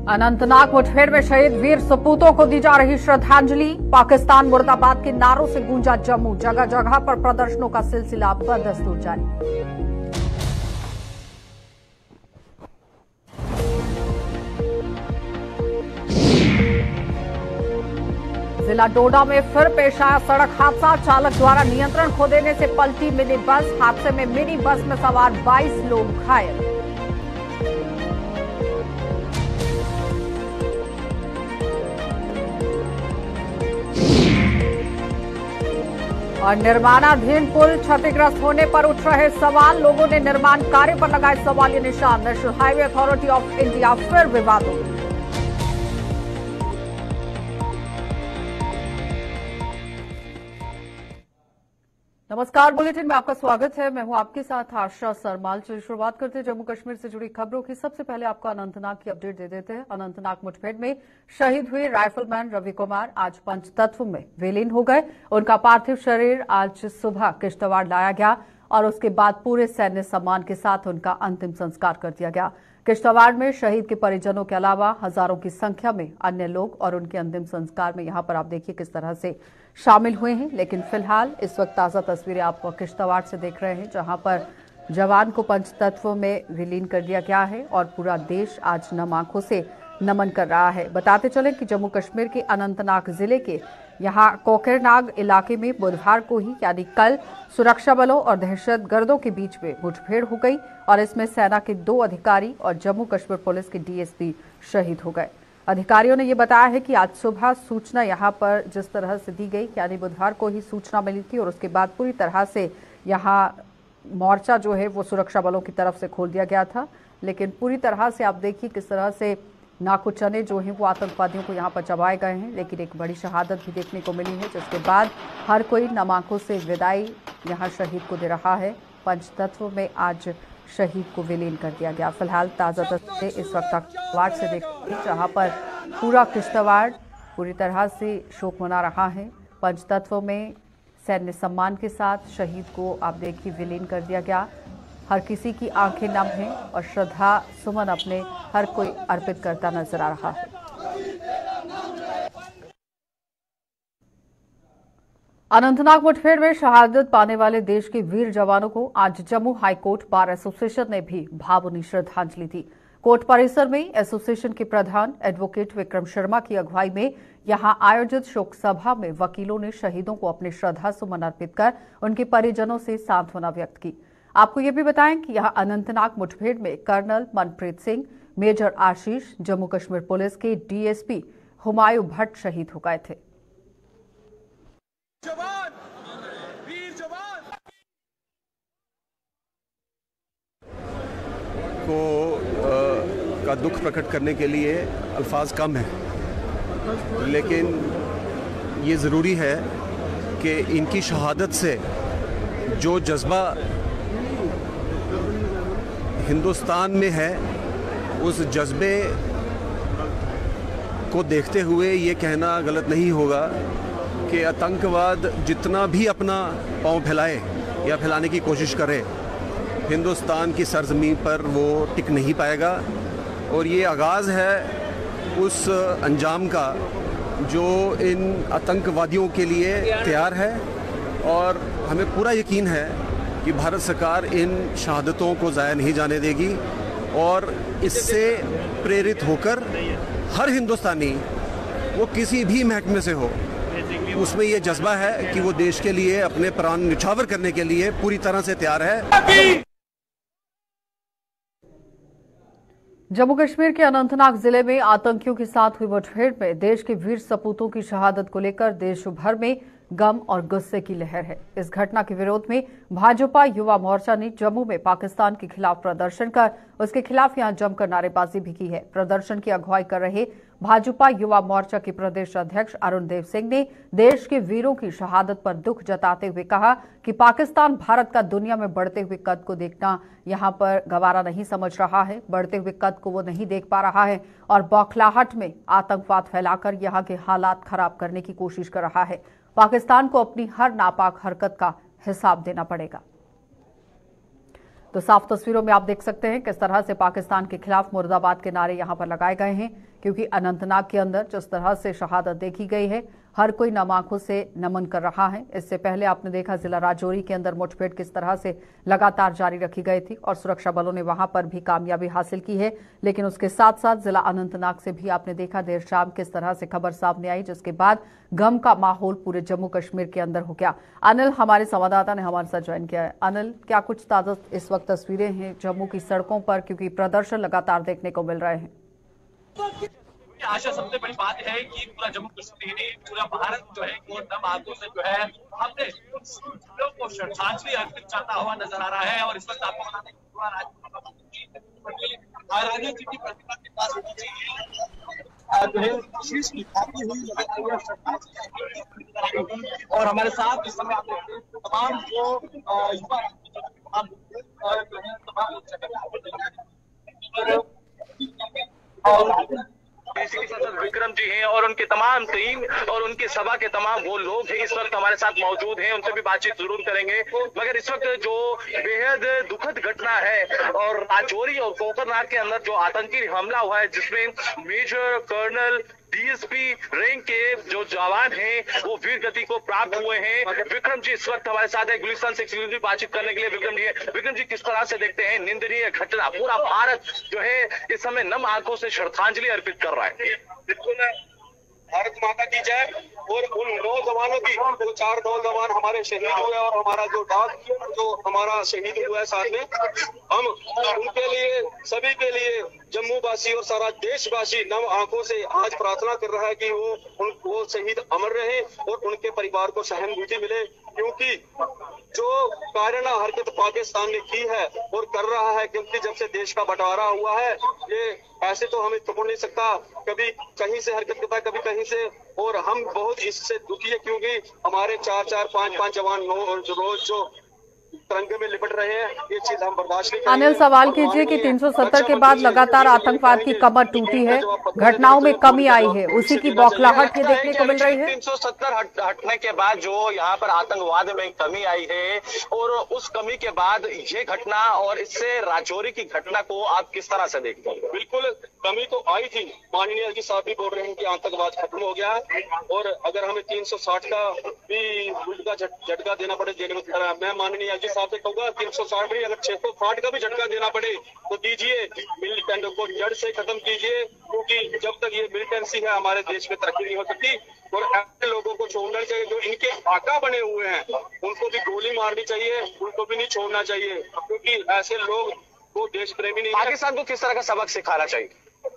अनंतनाग मुठभेड़ में शहीद वीर सपूतों को दी जा रही श्रद्धांजलि। पाकिस्तान मुर्दाबाद के नारों से गूंजा जम्मू। जगह जगह पर प्रदर्शनों का सिलसिला बदस्तूर जारी। जिला डोडा में फिर पेश आया सड़क हादसा। चालक द्वारा नियंत्रण खो देने से पलटी मिनी बस। हादसे में मिनी बस में सवार 22 लोग घायल। और निर्माणाधीन पुल क्षतिग्रस्त होने पर उठ रहे सवाल। लोगों ने निर्माण कार्य पर लगाए सवालिया निशान। National highway authority of India फिर विवादों में। नमस्कार, बुलेटिन में आपका स्वागत है। मैं हूं आपके साथ आशा सरमाल। चलिए शुरुआत करते हैं जम्मू कश्मीर से जुड़ी खबरों की। सबसे पहले आपको अनंतनाग की अपडेट दे देते हैं। अनंतनाग मुठभेड़ में शहीद हुए राइफलमैन रवि कुमार आज पंचतत्व में विलीन हो गए। उनका पार्थिव शरीर आज सुबह किश्तवाड़ लाया गया और उसके बाद पूरे सैन्य सम्मान के साथ उनका अंतिम संस्कार कर दिया गया। किश्तवाड़ में शहीद के परिजनों के अलावा हजारों की संख्या में अन्य लोग और उनके अंतिम संस्कार में यहां पर आप देखिए किस तरह से शामिल हुए हैं। लेकिन फिलहाल इस वक्त ताजा तस्वीरें आप किश्तवाड़ से देख रहे हैं, जहां पर जवान को पंचतत्व में विलीन कर दिया गया है और पूरा देश आज नम आंखों से नमन कर रहा है। बताते चलें कि जम्मू कश्मीर के अनंतनाग जिले के यहां कोकरनाग इलाके में बुधवार को ही यानी कल सुरक्षा बलों और दहशतगर्दों के बीच में मुठभेड़ हो गई और इसमें सेना के 2 अधिकारी और जम्मू कश्मीर पुलिस के डीएसपी शहीद हो गए। अधिकारियों ने यह बताया है कि आज सुबह सूचना यहां पर जिस तरह से दी गई, यानी बुधवार को ही सूचना मिली थी और उसके बाद पूरी तरह से यहां मोर्चा जो है वो सुरक्षा बलों की तरफ से खोल दिया गया था। लेकिन पूरी तरह से आप देखिए किस तरह से नाकुचने जो हैं वो आतंकवादियों को यहां पर चबाए गए हैं। लेकिन एक बड़ी शहादत भी देखने को मिली है, जिसके बाद हर कोई नम आंखों से विदाई यहां शहीद को दे रहा है। पंचतत्व में आज शहीद को विलीन कर दिया गया। फिलहाल ताजा तस्वीरें इस वक्त किश्तवाड़ से देखते हैं, जहां पर पूरा किश्तवाड़ पूरी तरह से शोक मना रहा है। पंचतत्व में सैन्य सम्मान के साथ शहीद को आप देखिए विलीन कर दिया गया। हर किसी की आंखें नम हैं और श्रद्धा सुमन अपने हर कोई अर्पित करता नजर आ रहा है। अनंतनाग मुठभेड़ में शहादत पाने वाले देश के वीर जवानों को आज जम्मू हाईकोर्ट बार एसोसिएशन ने भी भावभीनी श्रद्धांजलि दी। कोर्ट परिसर में एसोसिएशन के प्रधान एडवोकेट विक्रम शर्मा की अगुवाई में यहां आयोजित शोक सभा में वकीलों ने शहीदों को अपने श्रद्धा सुमन अर्पित कर उनके परिजनों से सांत्वना व्यक्त की। आपको ये भी बताएं कि यहां अनंतनाग मुठभेड़ में कर्नल मनप्रीत सिंह, मेजर आशीष, जम्मू कश्मीर पुलिस के डीएसपी हुमायूं भट्ट शहीद हो गए थे। जवान, वीर जवान का दुख प्रकट करने के लिए अल्फाज कम है, लेकिन ये ज़रूरी है कि इनकी शहादत से जो जज्बा हिंदुस्तान में है, उस जज्बे को देखते हुए ये कहना गलत नहीं होगा कि आतंकवाद जितना भी अपना पांव फैलाए या फैलाने की कोशिश करे, हिंदुस्तान की सरजमीन पर वो टिक नहीं पाएगा। और ये आगाज़ है उस अंजाम का जो इन आतंकवादियों के लिए तैयार है। और हमें पूरा यकीन है कि भारत सरकार इन शहादतों को ज़ाया नहीं जाने देगी और इससे प्रेरित होकर हर हिंदुस्तानी, वो किसी भी महकमे से हो, उसमें ये जज्बा है कि वो देश के लिए अपने प्राण न्यौछावर करने के लिए पूरी तरह से तैयार है। जम्मू कश्मीर के अनंतनाग जिले में आतंकियों के साथ हुई मुठभेड़ में देश के वीर सपूतों की शहादत को लेकर देश भर में गम और गुस्से की लहर है। इस घटना के विरोध में भाजपा युवा मोर्चा ने जम्मू में पाकिस्तान के खिलाफ प्रदर्शन कर उसके खिलाफ यहां जमकर नारेबाजी भी की है। प्रदर्शन की अगुवाई कर रहे भाजपा युवा मोर्चा के प्रदेश अध्यक्ष अरुण देव सिंह ने देश के वीरों की शहादत पर दुख जताते हुए कहा कि पाकिस्तान भारत का दुनिया में बढ़ते हुए कद को देखना यहां पर गवारा नहीं समझ रहा है। बढ़ते हुए कद को वो नहीं देख पा रहा है और बौखलाहट में आतंकवाद फैलाकर यहां के हालात खराब करने की कोशिश कर रहा है। पाकिस्तान को अपनी हर नापाक हरकत का हिसाब देना पड़ेगा। तो साफ तस्वीरों में आप देख सकते हैं किस तरह से पाकिस्तान के खिलाफ मुर्दाबाद के नारे यहां पर लगाए गए हैं। क्योंकि अनंतनाग के अंदर जिस तरह से शहादत देखी गई है, हर कोई नम आंखों से नमन कर रहा है। इससे पहले आपने देखा जिला राजौरी के अंदर मुठभेड़ किस तरह से लगातार जारी रखी गई थी और सुरक्षा बलों ने वहां पर भी कामयाबी हासिल की है। लेकिन उसके साथ साथ जिला अनंतनाग से भी आपने देखा देर शाम किस तरह से खबर सामने आई, जिसके बाद गम का माहौल पूरे जम्मू कश्मीर के अंदर हो गया। अनिल हमारे संवाददाता ने हमारे साथ ज्वाइन किया है। अनिल, क्या कुछ ताजा इस वक्त तस्वीरें हैं जम्मू की सड़कों पर, क्योंकि प्रदर्शन लगातार देखने को मिल रहे हैं? आशा, सबसे बड़ी बात है कि पूरा जम्मू कश्मीर नहीं, पूरा भारत जो है वो नम आंखों से जो है अपने लोगों को श्रद्धांजलि अर्पित करता हुआ नजर आ रहा है। और इस वक्त आपको बता दें महाराजा जी की प्रतिमा के पास जो है शीश की थापी हुई और हमारे साथ इस समय आप देखते हैं तमाम जो युवा विक्रम जी हैं और उनके तमाम टीम और उनकी सभा के तमाम वो लोग हैं इस वक्त हमारे साथ मौजूद हैं। उनसे भी बातचीत जरूर करेंगे, मगर इस वक्त जो बेहद दुखद घटना है और राजौरी और कोकरनाग के अंदर जो आतंकी हमला हुआ है, जिसमें मेजर कर्नल डीएसपी रैंक के जो जवान हैं वो वीर गति को प्राप्त हुए हैं। विक्रम जी इस वक्त हमारे साथ है गुलिस्तान से एक्सक्लूसिव बातचीत करने के लिए। विक्रम जी किस तरह से देखते हैं निंदनीय घटना? पूरा भारत जो है इस समय नम आंखों से श्रद्धांजलि अर्पित कर रहा है। बिल्कुल, भारत माता की जय। और उन नौजवानों की जो 4 नौजवान हमारे शहीद हुए और हमारा जो डाक जो हमारा शहीद हुआ है साथ में, हम उनके लिए सभी के लिए जम्मू वासी और सारा देशवासी नम आंखों से आज प्रार्थना कर रहा है कि वो शहीद अमर रहे और उनके परिवार को सहानुभूति मिले, क्योंकि जो कायराना हरकत पाकिस्तान ने की है और कर रहा है, क्योंकि जब से देश का बंटवारा हुआ है ये ऐसे तो हमें तोड़ नहीं सकता, कभी कहीं से हरकत करता है कभी कहीं से, और हम बहुत इससे दुखी है क्योंकि हमारे 4-4, 5-5 जवान रोज जो तिरंगे में लिपट रहे हैं, ये चीज हम बर्दाश्त नहीं करेंगे। अनिल, सवाल कीजिए कि 370 के बाद लगातार आतंकवाद की कमर टूटी है, घटनाओं में कमी आई है, उसी की बौखलाहट ये देखने को मिल रही है। 370 हटने के बाद जो यहाँ पर आतंकवाद में कमी आई है और उस कमी के बाद ये घटना और इससे राजौरी की घटना को आप किस तरह से देखते हैं? बिल्कुल कमी तो आई थी, माननीय जी साहब भी बोल रहे हैं कि आतंकवाद खत्म हो गया है और अगर हमें 360 का भी उल्टा झटका देना पड़े मैं माननीय जी साहब से कहूंगा 360 नहीं, अगर 660 का भी झटका देना पड़े तो दीजिए, मिलिटेंट को जड़ से खत्म कीजिए, क्योंकि जब तक ये मिलिटेंसी है हमारे देश में तरक्की नहीं हो सकती। और ऐसे लोगों को छोड़ना चाहिए जो इनके आका बने हुए हैं, उनको भी गोली मारनी चाहिए, उनको भी नहीं छोड़ना चाहिए, क्योंकि ऐसे लोग वो देश प्रेमी नहीं। पाकिस्तान को किस तरह का सबक सिखाना चाहिए?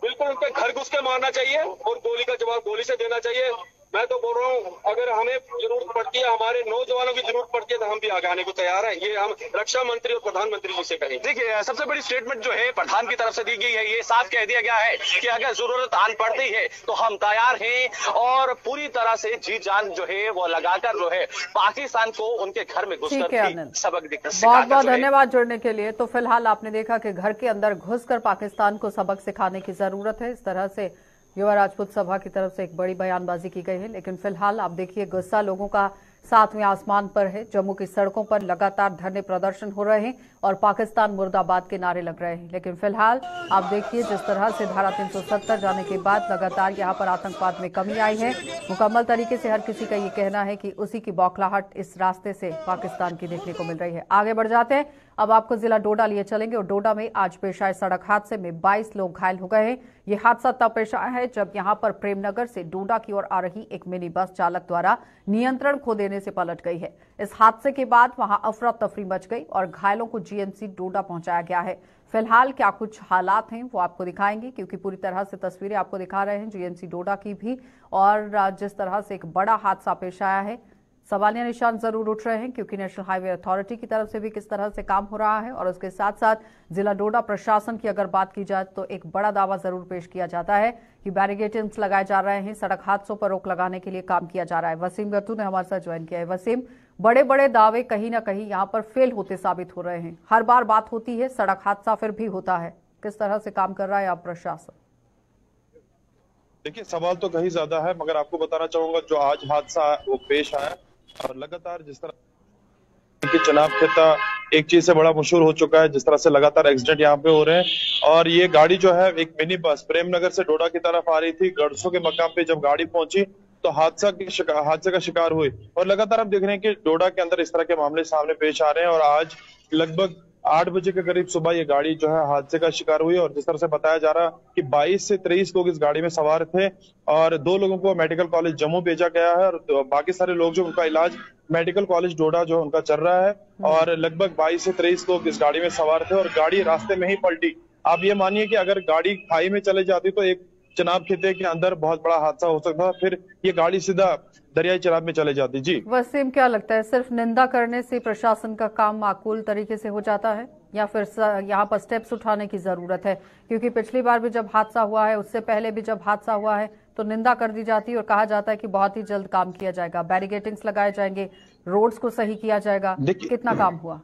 बिल्कुल उनके घर घुस के मारना चाहिए और गोली का जवाब गोली से देना चाहिए। मैं तो बोल रहा हूँ अगर हमें जरूरत पड़ती है, हमारे नौजवानों की जरूरत पड़ती है तो हम भी आगे आने को तैयार हैं। ये हम रक्षा मंत्री और प्रधानमंत्री जी से कहें। देखिए, सबसे बड़ी स्टेटमेंट जो है प्रधान की तरफ से दी गई है, ये साफ कह दिया गया है कि अगर जरूरत आन पड़ती है तो हम तैयार हैं और पूरी तरह से जी जान जो है वो लगाकर जो है पाकिस्तान को उनके घर में घुसकर सबक दिखा। बहुत बहुत धन्यवाद जुड़ने के लिए। तो फिलहाल आपने देखा कि घर के अंदर घुसकर पाकिस्तान को सबक सिखाने की जरूरत है, इस तरह से युवा राजपूत सभा की तरफ से एक बड़ी बयानबाजी की गई है। लेकिन फिलहाल आप देखिए गुस्सा लोगों का 7वें आसमान पर है। जम्मू की सड़कों पर लगातार धरने प्रदर्शन हो रहे हैं और पाकिस्तान मुर्दाबाद के नारे लग रहे हैं। लेकिन फिलहाल आप देखिए जिस तरह से धारा 370 जाने के बाद लगातार यहां पर आतंकवाद में कमी आई है। मुकम्मल तरीके से हर किसी का ये कहना है कि उसी की बौखलाहट इस रास्ते से पाकिस्तान की देखने को मिल रही है। आगे बढ़ जाते हैं, अब आपको जिला डोडा लिए चलेंगे और डोडा में आज पेश आए सड़क हादसे में 22 लोग घायल हो गए हैं। ये हादसा तब पेश आया है जब यहां पर प्रेमनगर से डोडा की ओर आ रही एक मिनी बस चालक द्वारा नियंत्रण खो देने से पलट गई है। इस हादसे के बाद वहां अफरा तफरी मच गई और घायलों को जीएमसी डोडा पहुंचाया गया है। फिलहाल क्या कुछ हालात हैं वो आपको दिखाएंगे, क्योंकि पूरी तरह से तस्वीरें आपको दिखा रहे हैं जीएमसी डोडा की भी। और जिस तरह से एक बड़ा हादसा पेश आया है, सवालिया निशान जरूर उठ रहे हैं, क्योंकि नेशनल हाईवे अथॉरिटी की तरफ से भी किस तरह से काम हो रहा है और उसके साथ साथ जिला डोडा प्रशासन की अगर बात की जाए तो एक बड़ा दावा जरूर पेश किया जाता है कि बैरिकेड्स लगाए जा रहे हैं, सड़क हादसों पर रोक लगाने के लिए काम किया जा रहा है। वसीम गट्टू ने हमारे साथ ज्वाइन किया है। वसीम, बड़े बड़े दावे कहीं ना कहीं यहाँ पर फेल होते साबित हो रहे हैं। हर बार बात होती है, सड़क हादसा फिर भी होता है। किस तरह से काम कर रहा है आप प्रशासन? देखिए, सवाल तो कहीं ज्यादा है, मगर आपको बताना चाहूंगा जो आज हादसा वो पेश आया और लगातार जिस तरह चुनाव खेता एक चीज से बड़ा मशहूर हो चुका है, जिस तरह से लगातार एक्सीडेंट यहाँ पे हो रहे हैं। और ये गाड़ी जो है एक मिनी बस प्रेमनगर से डोडा की तरफ आ रही थी। गड़सू के मकाम पे जब गाड़ी पहुंची तो हादसे का शिकार हुई। और लगातार हम देख रहे हैं कि डोडा के अंदर इस तरह के मामले सामने पेश आ रहे हैं। और आज लगभग 8 बजे के करीब सुबह ये गाड़ी जो है हादसे का शिकार हुई। और जिस तरह से बताया जा रहा कि 22 से 23 लोग इस गाड़ी में सवार थे और 2 लोगों को मेडिकल कॉलेज जम्मू भेजा गया है और बाकी सारे लोग जो उनका इलाज मेडिकल कॉलेज डोडा जो उनका चल रहा है। और लगभग 22 से 23 लोग इस गाड़ी में सवार थे और गाड़ी रास्ते में ही पलटी। आप ये मानिए कि अगर गाड़ी खाई में चले जाती तो एक चनाब खिते के अंदर बहुत बड़ा हादसा हो सकता था, फिर ये गाड़ी सीधा दरियाई चनाब में चले जाती। जी वसीम, क्या लगता है सिर्फ निंदा करने से प्रशासन का काम माकूल तरीके से हो जाता है या फिर यहाँ पर स्टेप्स उठाने की जरूरत है? क्योंकि पिछली बार भी जब हादसा हुआ है, उससे पहले भी जब हादसा हुआ है तो निंदा कर दी जाती है और कहा जाता है कि बहुत ही जल्द काम किया जाएगा, बैरिकेडिंग्स लगाए जाएंगे, रोड्स को सही किया जाएगा। कितना काम हुआ?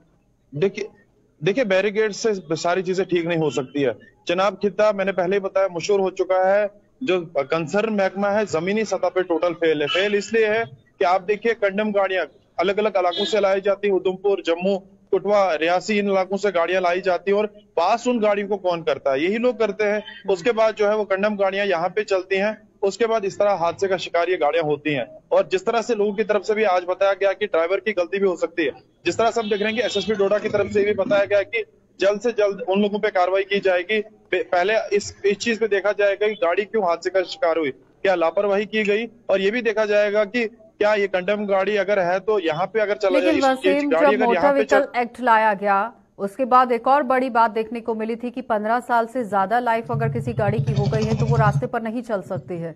देखिए बैरिकेड से सारी चीजें ठीक नहीं हो सकती है। चनाब खिता मैंने पहले ही बताया मशहूर हो चुका है। जो कंसर्न महकमा है जमीनी सतह पे टोटल फेल है। फेल इसलिए है कि आप देखिए कंडम गाड़ियां अलग अलग इलाकों से लाई जाती है, उधमपुर, जम्मू, कठुआ, रियासी, इन इलाकों से गाड़ियां लाई जाती है और पास उन गाड़ियों को कौन करता है? यही लोग करते हैं। उसके बाद जो है वो कंडम गाड़ियां यहाँ पे चलती हैं। उसके बाद इस तरह हादसे का शिकार ये गाड़ियां होती हैं। और जिस तरह से लोगों की तरफ से भी आज बताया गया कि ड्राइवर की गलती भी हो सकती है, जिस तरह से हम देख रहे हैं कि एसएसपी डोडा की तरफ से भी बताया गया कि जल्द से जल्द उन लोगों पे कार्रवाई की जाएगी। पहले इस चीज पे देखा जाएगा कि गाड़ी क्यों हादसे का शिकार हुई, क्या लापरवाही की गई, और ये भी देखा जाएगा कि क्या ये कंडम गाड़ी अगर है तो यहाँ पे अगर चला जाए, वसीम, जब मोटर व्हीकल एक्ट लाया गया उसके बाद एक और बड़ी बात देखने को मिली थी कि 15 साल से ज्यादा लाइफ अगर किसी गाड़ी की हो गई है तो वो रास्ते पर नहीं चल सकती है।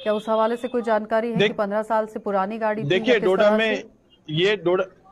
क्या उस हवाले से कोई जानकारी है कि 15 साल से पुरानी गाड़ी थी? देखिए डोडा में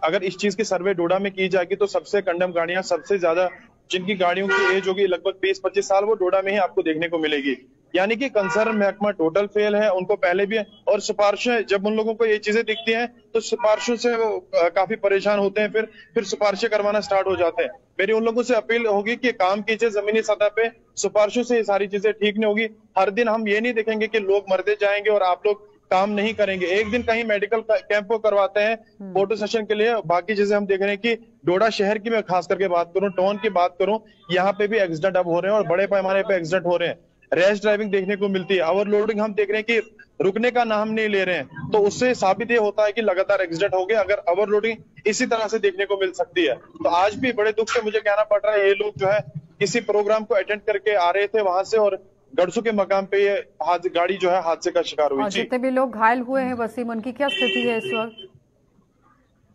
अगर इस चीज की सर्वे डोडा में की जाएगी तो सबसे कंडम गाड़ियां सबसे ज्यादा जिनकी गाड़ियों की एज होगी लगभग 20-25 साल, वो डोडा में ही आपको देखने को मिलेगी। यानी कि कंसर्न महकमा टोटल फेल है। उनको पहले भी और सिफारिशें, जब उन लोगों को ये चीजें दिखती हैं तो सिफारिशों से वो काफी परेशान होते हैं, फिर सिफारिशें करवाना स्टार्ट हो जाते हैं। मेरी उन लोगों से अपील होगी कि काम कीजिए जमीनी सतह पे। सिफारिशों से ये सारी चीजें ठीक नहीं होगी। हर दिन हम ये नहीं देखेंगे कि लोग मरते जाएंगे और आप लोग काम नहीं करेंगे। एक दिन कहीं मेडिकल कैंप को करवाते हैं फोटो सेशन के लिए, बाकी चीजें हम देख रहे हैं कि डोडा शहर की मैं खास करके बात करूं, टाउन की बात करूं, यहाँ पे भी एक्सीडेंट अब हो रहे हैं और बड़े पैमाने पे एक्सीडेंट हो रहे हैं। रैश ड्राइविंग देखने को मिलती है, ओवरलोडिंग हम देख रहे हैं कि रुकने का नाम नहीं ले रहे हैं। तो उससे साबित ये होता है कि लगातार एक्सीडेंट हो गए। अगर ओवरलोडिंग इसी तरह से देखने को मिल सकती है तो आज भी बड़े दुख से मुझे कहना पड़ रहा है, ये लोग जो है किसी प्रोग्राम को अटेंड करके आ रहे थे वहां से और गड़सू के मकाम पे ये गाड़ी जो है हादसे का शिकार हुई। जितने भी लोग घायल हुए हैं वसीम, उनकी क्या स्थिति है इस वक्त?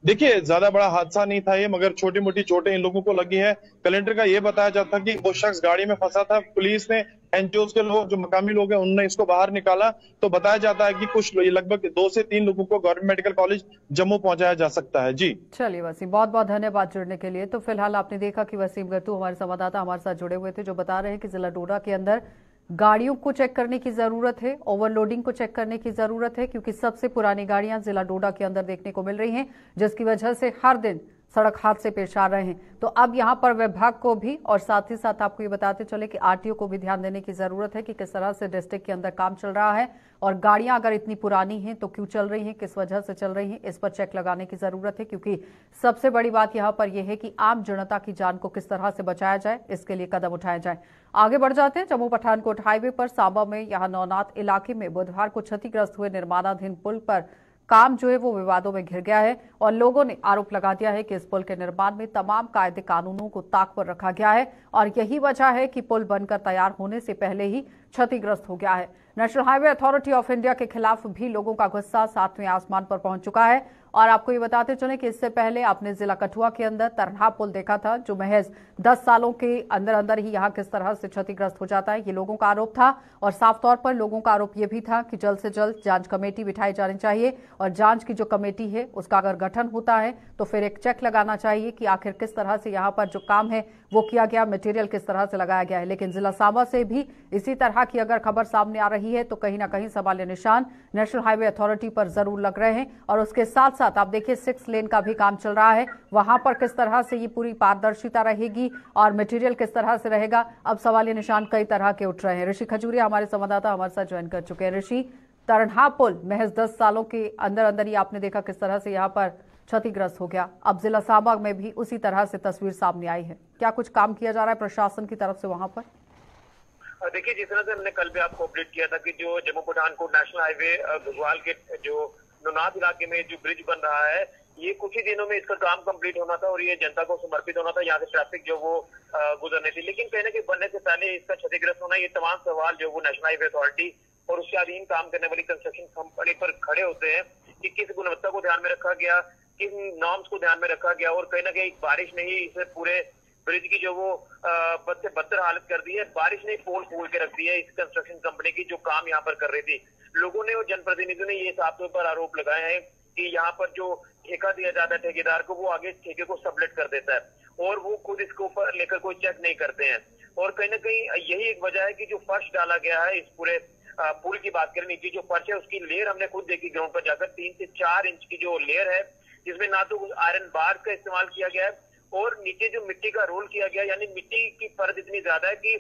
देखिए ज्यादा बड़ा हादसा नहीं था ये, मगर छोटी मोटी चोटें इन लोगों को लगी है। कलेक्टर का ये बताया जाता कि वो शख्स गाड़ी में फंसा था। पुलिस ने, एनजीओ के लोग, जो मकामी लोग हैं, उन्होंने इसको बाहर निकाला। तो बताया जाता है कि कुछ लगभग 2 से 3 लोगों को गवर्नमेंट मेडिकल कॉलेज जम्मू पहुंचाया जा सकता है। जी चलिए वसीम, बहुत बहुत धन्यवाद जुड़ने के लिए। तो फिलहाल आपने देखा कि वसीम गत्तू हमारे संवाददाता हमारे साथ जुड़े हुए थे, जो बता रहे हैं कि जिला डोडा के अंदर गाड़ियों को चेक करने की जरूरत है, ओवरलोडिंग को चेक करने की जरूरत है, क्योंकि सबसे पुरानी गाड़ियां जिला डोडा के अंदर देखने को मिल रही हैं, जिसकी वजह से हर दिन सड़क हादसे पेश आ रहे हैं। तो अब यहां पर विभाग को भी और साथ ही साथ आपको ये बताते चले कि आरटीओ को भी ध्यान देने की जरूरत है कि किस तरह से डिस्ट्रिक्ट के अंदर काम चल रहा है और गाड़ियां अगर इतनी पुरानी हैं तो क्यों चल रही हैं, किस वजह से चल रही हैं, इस पर चेक लगाने की जरूरत है। क्योंकि सबसे बड़ी बात यहां पर यह है कि आम जनता की जान को किस तरह से बचाया जाए, इसके लिए कदम उठाया जाए। आगे बढ़ जाते हैं जम्मू पठानकोट हाईवे पर सांबा में यहां नौनाथ इलाके में बुधवार को क्षतिग्रस्त हुए निर्माणाधीन पुल पर काम जो है वो विवादों में घिर गया है और लोगों ने आरोप लगा दिया है कि इस पुल के निर्माण में तमाम कायदे कानूनों को ताक पर रखा गया है और यही वजह है कि पुल बनकर तैयार होने से पहले ही क्षतिग्रस्त हो गया है। National highway authority of India के खिलाफ भी लोगों का गुस्सा 7वें आसमान पर पहुंच चुका है। और आपको ये बताते चले कि इससे पहले आपने जिला कठुआ के अंदर तरन्हा पुल देखा था, जो महज 10 सालों के अंदर अंदर ही यहाँ किस तरह से क्षतिग्रस्त हो जाता है, ये लोगों का आरोप था। और साफ तौर पर लोगों का आरोप ये भी था कि जल्द से जल्द जांच कमेटी बिठाई जानी चाहिए और जांच की जो कमेटी है उसका अगर गठन होता है तो फिर एक चेक लगाना चाहिए कि आखिर किस तरह से यहाँ पर जो काम है वो किया गया, मटेरियल किस तरह से लगाया गया है। लेकिन जिला सांबा से भी इसी तरह की अगर खबर सामने आ रही है तो कहीं ना कहीं सवालिया निशान नेशनल हाईवे अथॉरिटी पर जरूर लग रहे हैं। और उसके साथ साथ आप देखिए 6 लेन का भी काम चल रहा है, वहां पर किस तरह से ये पूरी पारदर्शिता रहेगी और मटेरियल किस तरह से रहेगा, अब सवालिया निशान कई तरह के उठ रहे हैं। ऋषि खजूरिया हमारे संवाददाता हमारे साथ ज्वाइन कर चुके हैं। ऋषि, तरन्हा पुल महज 10 सालों के अंदर अंदर ही आपने देखा किस तरह से यहाँ पर क्षतिग्रस्त हो गया। अब जिला सांबा में भी उसी तरह से तस्वीर सामने आई है। क्या कुछ काम किया जा रहा है प्रशासन की तरफ से वहां पर? देखिए, जिस तरह से हमने कल भी आपको अपडेट किया था कि जो जम्मू पठानकोट नेशनल हाईवे घुग्वाल के जो नुनाद इलाके में जो ब्रिज बन रहा है, ये कुछ ही दिनों में इसका काम कंप्लीट होना था और ये जनता को समर्पित होना था। यहाँ से ट्रैफिक जो वो गुजरने थी, लेकिन कहने के बनने से पहले इसका क्षतिग्रस्त होना, ये तमाम सवाल जो वो नेशनल हाईवे अथॉरिटी और उसके अधीन काम करने वाली कंस्ट्रक्शन कंपनी पर खड़े होते हैं कि किस गुणवत्ता को ध्यान में रखा गया, किन नॉर्म्स को ध्यान में रखा गया। और कहीं ना कहीं बारिश ने ही इसे पूरे ब्रिज की जो वो बद से बदतर हालत कर दी है। बारिश ने पोल खोल के रख दी है इस कंस्ट्रक्शन कंपनी की जो काम यहाँ पर कर रही थी। लोगों ने और जनप्रतिनिधियों ने ये साफ तौर पर आरोप लगाए हैं कि यहाँ पर जो ठेका दिया जाता है ठेकेदार को, वो आगे ठेके को सबलेट कर देता है और वो खुद इसको ऊपर लेकर कोई चेक नहीं करते हैं। और कहीं ना कहीं यही एक वजह है कि जो फर्श डाला गया है इस पूरे पुल की बात करें, नीचे जो फर्श है उसकी लेयर हमने खुद देखी ग्राउंड पर जाकर, 3 से 4 इंच की जो लेयर है, जिसमें ना तो आयरन बार का इस्तेमाल किया गया है और नीचे जो मिट्टी का रोल किया गया, यानी मिट्टी की परत इतनी ज्यादा है कि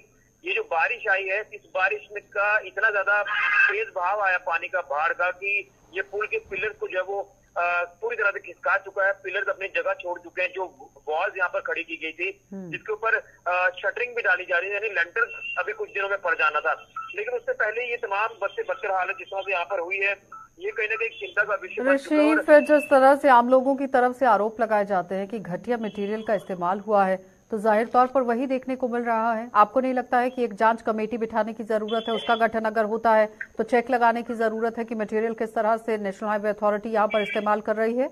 ये जो बारिश आई है, इस बारिश में का इतना ज्यादा तेज बहाव आया पानी का, बाढ़ का, कि ये पुल के पिलर को जो है वो पूरी तरह से खिसका चुका है। पिलर्स अपनी जगह छोड़ चुके हैं। जो वॉल्स यहाँ पर खड़ी की गई थी, जिसके ऊपर शटरिंग भी डाली जा रही है, यानी लेंटर अभी कुछ दिनों में पड़ जाना था, लेकिन उससे पहले ये तमाम बद से बदतर हालत जिस तरह से यहाँ पर हुई है, ये कहीं ना कहीं चिंता का विषय बन चुका है। फिर जिस तरह से आम लोगों की तरफ से आरोप लगाए जाते हैं कि घटिया मटेरियल का इस्तेमाल हुआ है, तो जाहिर तौर पर वही देखने को मिल रहा है। आपको नहीं लगता है कि एक जांच कमेटी बिठाने की जरूरत है? उसका गठन अगर होता है तो चेक लगाने की जरूरत है कि मटेरियल किस तरह से नेशनल हाईवे अथॉरिटी यहाँ पर इस्तेमाल कर रही है?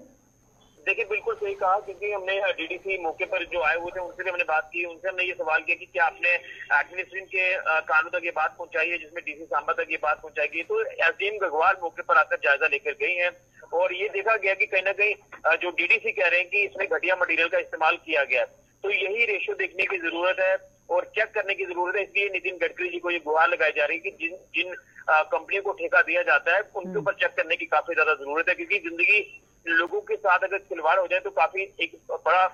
देखिए, बिल्कुल सही कहा, क्योंकि हमने डीडीसी मौके पर जो आए हुए थे उनसे भी हमने बात की। उनसे हमने ये सवाल किया कि क्या आपने एडमिनिस्ट्रेशन के कानून तक ये बात पहुंचाई है, जिसमें डीसी सांबा तक ये बात पहुंचाई गई। तो एसडीएम घुग्वाल मौके पर आकर जायजा लेकर गई हैं और ये देखा गया कि कहीं ना कहीं जो डीडीसी कह रहे हैं कि इसमें घटिया मटेरियल का इस्तेमाल किया गया है। तो यही रेशियो देखने की जरूरत है और चेक करने की जरूरत है। इसलिए नितिन गडकरी जी को ये गुहार लगाई जा रही है कि जिन कंपनियों को ठेका दिया जाता है उनके ऊपर चेक करने की काफी ज्यादा जरूरत है, क्योंकि जिंदगी लोगों के साथ अगर खिलवाड़ हो जाए तो काफी एक बड़ा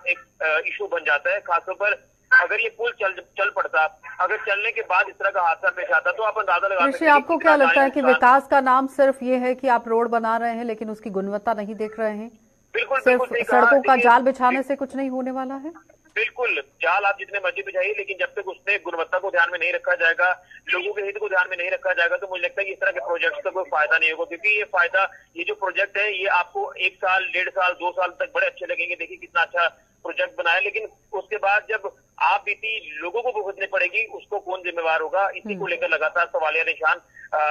इशू बन जाता है। खासतौर पर अगर ये पुल चल पड़ता, अगर चलने के बाद इस तरह का हादसा पेश आता तो आप अंदाजा लगा सकते हैं। आपको क्या लगता है कि विकास का नाम सिर्फ ये है कि आप रोड बना रहे हैं लेकिन उसकी गुणवत्ता नहीं देख रहे हैं? बिल्कुल, सिर्फ सड़कों का जाल बिछाने से कुछ नहीं होने वाला है? बिल्कुल, जाल आप जितने मर्जी बिछाइए, लेकिन जब तक उसमें गुणवत्ता को ध्यान में नहीं रखा जाएगा, लोगों के हित को ध्यान में नहीं रखा जाएगा, तो मुझे लगता है कि इस तरह के प्रोजेक्ट्स का कोई फायदा नहीं होगा। क्योंकि ये फायदा, ये जो प्रोजेक्ट है, ये आपको 1 साल, 1.5 साल, 2 साल तक बड़े अच्छे लगेंगे, देखिए कितना अच्छा प्रोजेक्ट बनाया, लेकिन उसके बाद जब आप बीती लोगों को भुगतनी पड़ेगी, उसको कौन जिम्मेवार होगा? इसी को लेकर लगातार सवालिया निशान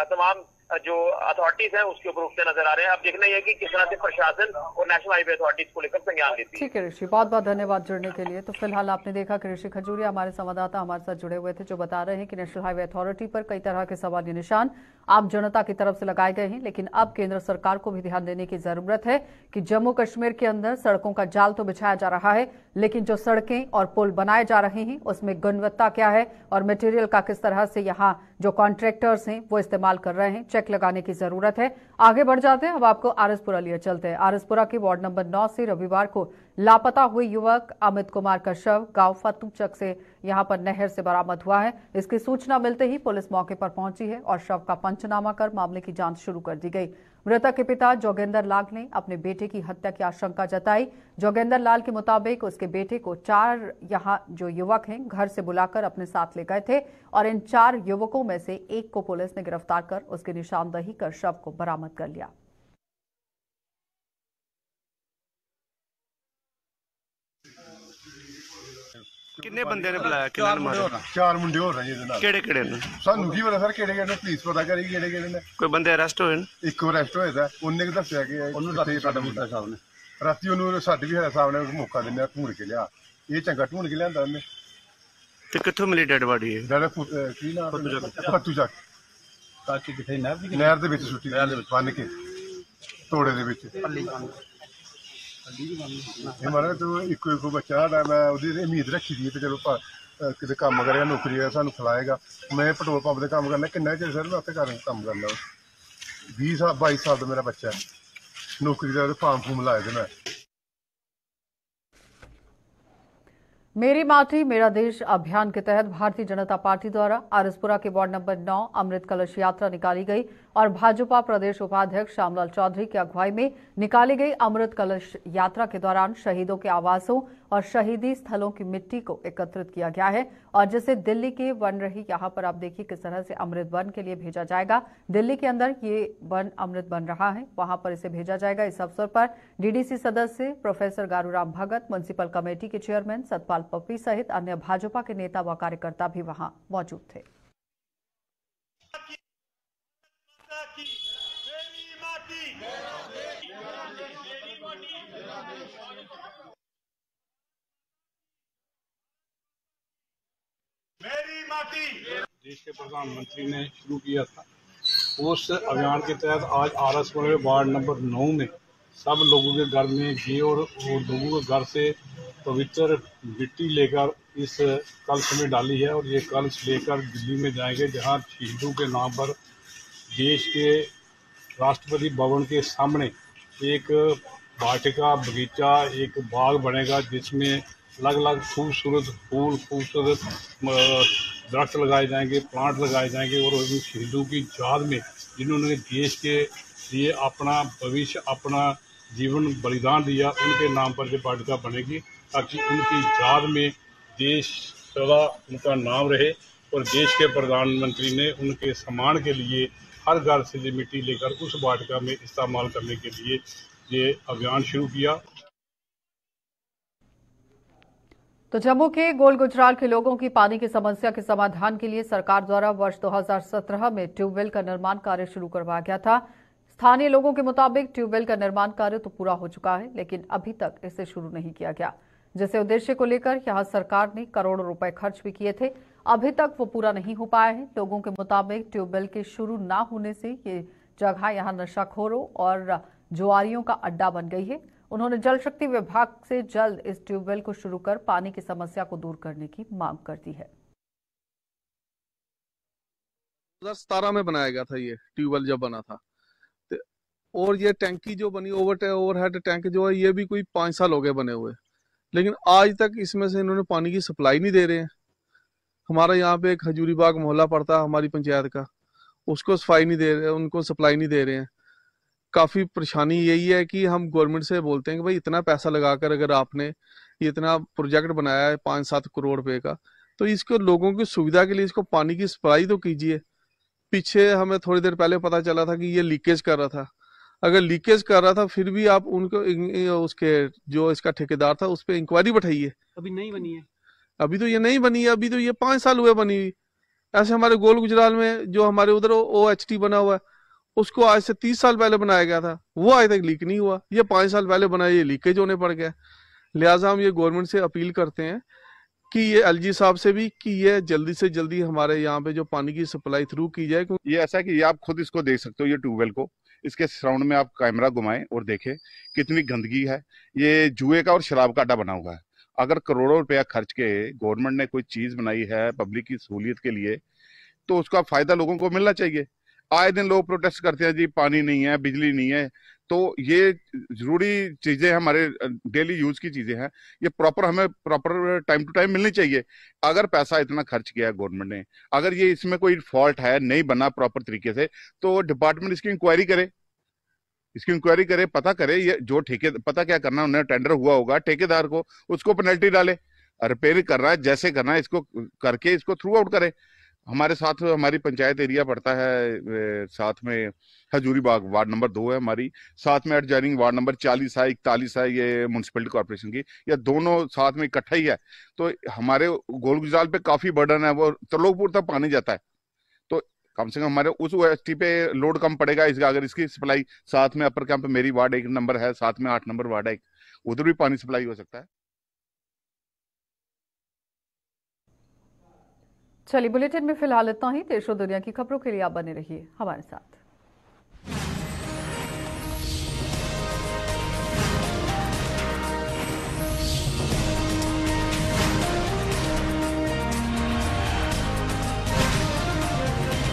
तमाम जो अथॉरिटीज हैं उसके ऊपर उठते नजर आ रहे हैं। अब देखना यह है कि किस तरह से प्रशासन और नेशनल हाईवे अथॉरिटीज को लेकर संज्ञान लेती है। ठीक है ऋषि, बहुत बहुत धन्यवाद जुड़ने के लिए। तो फिलहाल आपने देखा कि ऋषि खजूरिया हमारे संवाददाता हमारे साथ जुड़े हुए थे, जो बता रहे हैं कि नेशनल हाईवे अथॉरिटी पर कई तरह के सवालिया निशान आम जनता की तरफ से लगाए गए हैं, लेकिन अब केंद्र सरकार को भी ध्यान देने की जरूरत है कि जम्मू कश्मीर के अंदर सड़कों का जाल तो बिछाया जा रहा है, लेकिन जो सड़कें और पुल बनाए जा रहे हैं उसमें गुणवत्ता क्या है और मटेरियल का किस तरह से यहाँ जो कॉन्ट्रैक्टर्स हैं वो इस्तेमाल कर रहे हैं, चेक लगाने की जरूरत है। आगे बढ़ जाते हैं, अब आपको आरएसपुरा लिए चलते हैं। आरएसपुरा के वार्ड नंबर 9 से रविवार को लापता हुए युवक अमित कुमार का शव गांव फतूचक से यहां पर नहर से बरामद हुआ है। इसकी सूचना मिलते ही पुलिस मौके पर पहुंची है और शव का पंचनामा कर मामले की जांच शुरू कर दी गई। मृतक के पिता जोगेंद्र लाल ने अपने बेटे की हत्या की आशंका जताई। जोगेंद्र लाल के मुताबिक उसके बेटे को 4 यहां जो युवक हैं घर से बुलाकर अपने साथ ले गए थे और इन 4 युवकों में से एक को पुलिस ने गिरफ्तार कर उसकी निशानदही कर शव को बरामद कर लिया। किन्ने बंदे ने बुलाया? 4 मुंडे हो रहे हैं। केड़े ने? सानू की पता सर केड़े केड़े पुलिस पता करी केड़े ने। कोई बंदे अरेस्ट होए ने? एक अरेस्ट होया था, उन्हें दस्सिया कि राती उन्होंने साडे भी साहब ने मौका दिंदे ढूंढ के लिया। ये चंगा ढूंढ के लियांदा उन्हें। ते कित्थों मिली डेड बॉडी? की नाम फतूचक ताकि किथे नहर दे विच सुੱਟੀ बन के तोड़े दे विच। हमारा तो एक बच्चा मैं उम्मीद रखी थी चलो कितने काम करेगा, नौकरी है सानू खिलाएगा। मैं पेट्रोल पंप से काम करना, किन्ना चिर सर मैं उत्थे काम करना। 20 साल 22 साल का मेरा बच्चा है, नौकरी का फार्म फूम लाए थे मैं। मेरी माटी मेरा देश अभियान के तहत भारतीय जनता पार्टी द्वारा आरएसपुरा के वार्ड नंबर 9 अमृत कलश यात्रा निकाली गई और भाजपा प्रदेश उपाध्यक्ष श्यामलाल चौधरी की अगुवाई में निकाली गई अमृत कलश यात्रा के दौरान शहीदों के आवासों और शहीदी स्थलों की मिट्टी को एकत्रित किया गया है और जिसे दिल्ली के वन रही यहां पर आप देखिए किस तरह से अमृत वन के लिए भेजा जाएगा। दिल्ली के अंदर ये वन अमृत बन रहा है, वहां पर इसे भेजा जाएगा। इस अवसर पर डीडीसी सदस्य प्रोफेसर गारूराम भगत, म्युनिसिपल कमेटी के चेयरमैन सतपाल पप्पी सहित अन्य भाजपा के नेता व कार्यकर्ता भी वहां मौजूद थे। मेरी माटी देश के प्रधानमंत्री ने शुरू किया था। उस अभियान के तहत आज आरएसपुरा वार्ड नंबर 9 में सब लोगों के घर में घी और लोगों के घर से पवित्र मिट्टी लेकर इस कलश में डाली है और ये कलश लेकर दिल्ली में जाएंगे, जहां शहीदों के नाम पर देश के राष्ट्रपति भवन के सामने एक वाटिका बगीचा, एक बाग बनेगा जिसमें अलग अलग खूबसूरत फूल, खूबसूरत दरख्त लगाए जाएंगे, प्लांट लगाए जाएंगे और उन शहीदों की याद में जिन्होंने देश के लिए अपना भविष्य, अपना जीवन बलिदान दिया, उनके नाम पर ये वाटिका बनेगी ताकि उनकी याद में देश सदा उनका नाम रहे। और देश के प्रधानमंत्री ने उनके सम्मान के लिए हर घर से मिट्टी लेकर उस वाटिका में इस्तेमाल करने के लिए ये अभियान शुरू किया। तो जम्मू के गोल गुजराल के लोगों की पानी की समस्या के समाधान के लिए सरकार द्वारा वर्ष 2017 में ट्यूबवेल का निर्माण कार्य शुरू करवाया गया था। स्थानीय लोगों के मुताबिक ट्यूबवेल का निर्माण कार्य तो पूरा हो चुका है, लेकिन अभी तक इसे शुरू नहीं किया गया, जिसे उद्देश्य को लेकर यहां सरकार ने करोड़ों रुपए खर्च भी किए थे। अभी तक वो पूरा नहीं हो पाया है। लोगों के मुताबिक ट्यूबवेल के शुरू न होने से ये जगह यहां नशाखोरों और जुआरियों का अड्डा बन गई है। उन्होंने जल शक्ति विभाग से जल्द इस ट्यूबवेल को शुरू कर पानी की समस्या को दूर करने की मांग कर दी है। 2017 में बनाया गया था ये ट्यूबवेल जब बना था, और ये टैंकी जो बनी ओवरहेड टैंक जो है ये भी कोई 5 साल हो गए बने हुए, लेकिन आज तक इसमें से इन्होंने पानी की सप्लाई नहीं दे रहे हैं। हमारा यहाँ पे एक हजूरी बाग मोहल्ला पड़ता है हमारी पंचायत का, उसको सफाई नहीं दे रहे, उनको सप्लाई नहीं दे रहे हैं। काफी परेशानी यही है कि हम गवर्नमेंट से बोलते हैं कि भाई इतना पैसा लगाकर अगर आपने ये इतना प्रोजेक्ट बनाया है 5-7 करोड़ रुपए का, तो इसको लोगों की सुविधा के लिए इसको पानी की सप्लाई तो कीजिए। पीछे हमें थोड़ी देर पहले पता चला था कि ये लीकेज कर रहा था। अगर लीकेज कर रहा था फिर भी आप उनको उसके जो इसका ठेकेदार था उस पर इंक्वायरी बैठाइए। अभी नहीं बनी है, अभी तो ये नहीं बनी है, अभी तो ये 5 साल हुए बनी हुई। ऐसे हमारे गोल गुजराल में जो हमारे उधर OHT बना हुआ है उसको आज से 30 साल पहले बनाया गया था, वो आज तक लीक नहीं हुआ। ये 5 साल पहले बनाया, ये लीकेज होने पड़ गया। लिहाजा हम ये गवर्नमेंट से अपील करते हैं कि ये LG साहब से भी कि ये जल्दी से जल्दी हमारे यहाँ पे जो पानी की सप्लाई थ्रू की जाए। ये ऐसा है कि ये आप खुद इसको देख सकते हो, ये ट्यूबवेल को, इसके सराउंड में आप कैमरा घुमाएं और देखें कितनी गंदगी है। ये जुए का और शराब का अड्डा बना हुआ है। अगर करोड़ों रुपया खर्च के गवर्नमेंट ने कोई चीज बनाई है पब्लिक की सहूलियत के लिए, तो उसका फायदा लोगों को मिलना चाहिए। आए दिन लोग प्रोटेस्ट करते हैं जी पानी नहीं है, बिजली नहीं है, तो ये जरूरी चीजें हमारे डेली यूज की चीजें हैं, ये हमें प्रॉपर टाइम टू टाइम मिलनी चाहिए। अगर पैसा इतना खर्च किया है गवर्नमेंट ने, अगर ये इसमें कोई फॉल्ट है, नहीं बना प्रॉपर तरीके से, तो डिपार्टमेंट इसकी इंक्वायरी करे, पता करे ये जो पता क्या करना, उन्हें टेंडर हुआ होगा ठेकेदार को, उसको पेनल्टी डाले। रिपेयर करना है जैसे करना है इसको करके इसको थ्रू आउट करे। हमारे साथ हमारी पंचायत एरिया पड़ता है, साथ में हजूरी बाग वार्ड नंबर 2 है हमारी, साथ में एडजॉइनिंग वार्ड नंबर 40 है, 41 है, ये म्युनिसिपैलिटी कॉर्पोरेशन की, या दोनों साथ में इकट्ठा ही है। तो हमारे गोल गुजराल पे काफी बर्डन है, वो त्रिलोकपुर तक पानी जाता है, तो कम से कम हमारे उस OHT पे लोड कम पड़ेगा इसका। अगर इसकी सप्लाई साथ में अपर कैंप मेरी वार्ड 1 नंबर है, साथ में 8 नंबर वार्ड है, उधर भी पानी सप्लाई हो सकता है। चलिए बुलेटिन में फिलहाल इतना ही। देश और दुनिया की खबरों के लिए आप बने रहिए हमारे साथ।